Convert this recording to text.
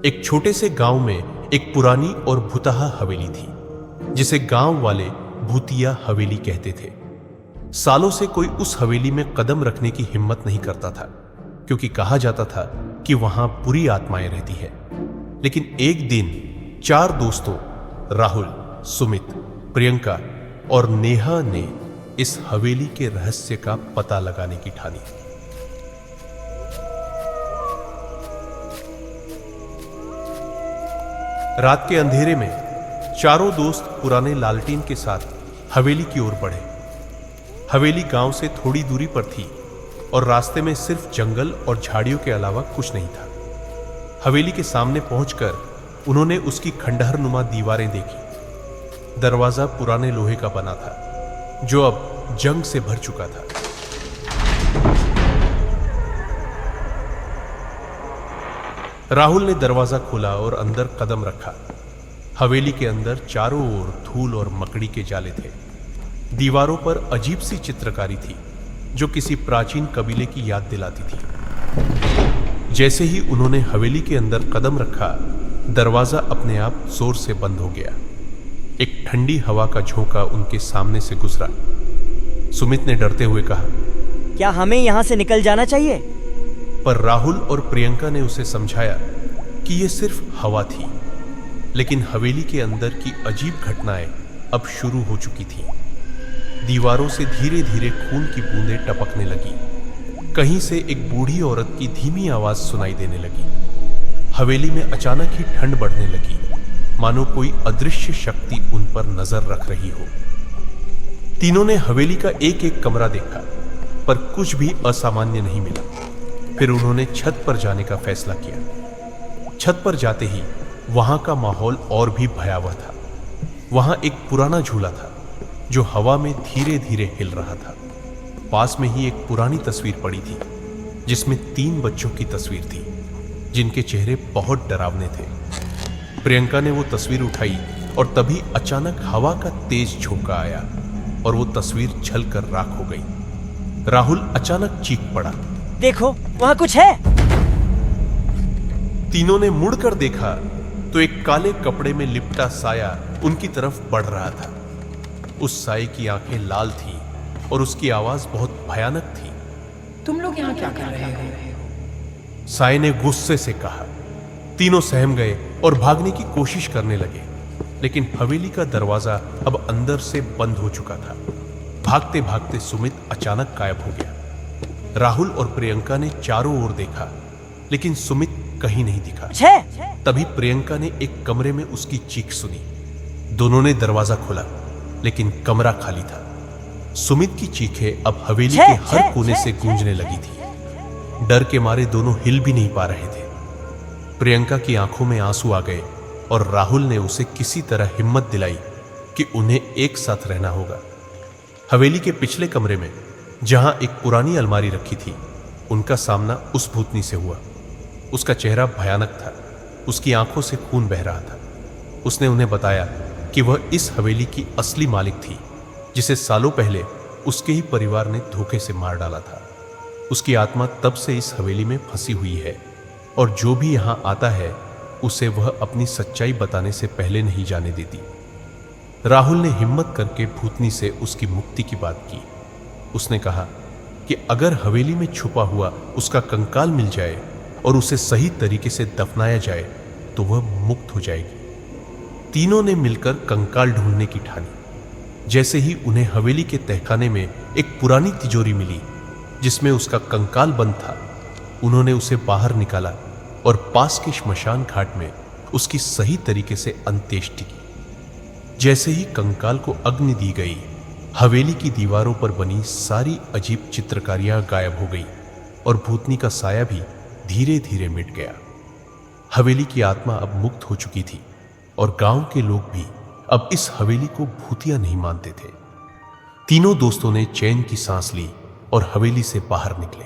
एक छोटे से गांव में एक पुरानी और भुतहा हवेली थी, जिसे गांव वाले भूतिया हवेली कहते थे। सालों से कोई उस हवेली में कदम रखने की हिम्मत नहीं करता था, क्योंकि कहा जाता था कि वहां बुरी आत्माएं रहती है। लेकिन एक दिन 4 दोस्तों राहुल, सुमित, प्रियंका और नेहा ने इस हवेली के रहस्य का पता लगाने की ठानी। रात के अंधेरे में चारों दोस्त पुराने लालटेन के साथ हवेली की ओर बढ़े। हवेली गांव से थोड़ी दूरी पर थी और रास्ते में सिर्फ जंगल और झाड़ियों के अलावा कुछ नहीं था। हवेली के सामने पहुंचकर उन्होंने उसकी खंडहरनुमा दीवारें देखी। दरवाजा पुराने लोहे का बना था, जो अब जंग से भर चुका था। राहुल ने दरवाजा खोला और अंदर कदम रखा। हवेली के अंदर चारों ओर धूल और मकड़ी के जाले थे। दीवारों पर अजीब सी चित्रकारी थी, जो किसी प्राचीन कबीले की याद दिलाती थी। जैसे ही उन्होंने हवेली के अंदर कदम रखा, दरवाजा अपने आप जोर से बंद हो गया। एक ठंडी हवा का झोंका उनके सामने से गुजरा। सुमित ने डरते हुए कहा, क्या हमें यहां से निकल जाना चाहिए? पर राहुल और प्रियंका ने उसे समझाया कि यह सिर्फ हवा थी। लेकिन हवेली के अंदर की अजीब घटनाएं अब शुरू हो चुकी थीं। दीवारों से धीरे धीरे खून की बूंदें टपकने लगी। कहीं से एक बूढ़ी औरत की धीमी आवाज सुनाई देने लगी। हवेली में अचानक ही ठंड बढ़ने लगी, मानो कोई अदृश्य शक्ति उन पर नजर रख रही हो। तीनों ने हवेली का एक एक कमरा देखा, पर कुछ भी असामान्य नहीं मिला। फिर उन्होंने छत पर जाने का फैसला किया। छत पर जाते ही वहां का माहौल और भी भयावह था। वहां एक पुराना झूला था, जो हवा में धीरे धीरे हिल रहा था। पास में ही एक पुरानी तस्वीर पड़ी थी, जिसमें 3 बच्चों की तस्वीर थी, जिनके चेहरे बहुत डरावने थे। प्रियंका ने वो तस्वीर उठाई और तभी अचानक हवा का तेज झोंका आया और वो तस्वीर जलकर राख हो गई। राहुल अचानक चीख पड़ा, देखो, वहां कुछ है। तीनों ने मुड़कर देखा तो एक काले कपड़े में लिपटा साया उनकी तरफ बढ़ रहा था। उस साये की आंखें लाल थीं और उसकी आवाज बहुत भयानक थी। तुम लोग यहाँ क्या कर रहे हो? साये ने गुस्से से कहा। तीनों सहम गए और भागने की कोशिश करने लगे, लेकिन हवेली का दरवाजा अब अंदर से बंद हो चुका था। भागते भागते सुमित अचानक गायब हो गया। राहुल और प्रियंका ने चारों ओर देखा, लेकिन सुमित कहीं नहीं दिखा। तभी प्रियंका ने एक कमरे में उसकी चीख सुनी। दोनों ने दरवाजा खोला, लेकिन कमरा खाली था। सुमित की चीखें अब हवेली के हर कोने से गूंजने लगी थी। डर के मारे दोनों हिल भी नहीं पा रहे थे। प्रियंका की आंखों में आंसू आ गए और राहुल ने उसे किसी तरह हिम्मत दिलाई कि उन्हें एक साथ रहना होगा। हवेली के पिछले कमरे में, जहां एक पुरानी अलमारी रखी थी, उनका सामना उस भूतनी से हुआ। उसका चेहरा भयानक था, उसकी आंखों से खून बह रहा था। उसने उन्हें बताया कि वह इस हवेली की असली मालिक थी, जिसे सालों पहले उसके ही परिवार ने धोखे से मार डाला था। उसकी आत्मा तब से इस हवेली में फंसी हुई है और जो भी यहां आता है, उसे वह अपनी सच्चाई बताने से पहले नहीं जाने देती। राहुल ने हिम्मत करके भूतनी से उसकी मुक्ति की बात की। उसने कहा कि अगर हवेली में छुपा हुआ उसका कंकाल मिल जाए और उसे सही तरीके से दफनाया जाए तो वह मुक्त हो जाएगी। तीनों ने मिलकर कंकाल ढूंढने की ठानी। जैसे ही उन्हें हवेली के तहखाने में एक पुरानी तिजोरी मिली, जिसमें उसका कंकाल बंद था, उन्होंने उसे बाहर निकाला और पास के श्मशान घाट में उसकी सही तरीके से अंत्येष्टि की। जैसे ही कंकाल को अग्नि दी गई, हवेली की दीवारों पर बनी सारी अजीब चित्रकारियां गायब हो गई और भूतनी का साया भी धीरे धीरे मिट गया। हवेली की आत्मा अब मुक्त हो चुकी थी और गांव के लोग भी अब इस हवेली को भूतिया नहीं मानते थे। तीनों दोस्तों ने चैन की सांस ली और हवेली से बाहर निकले।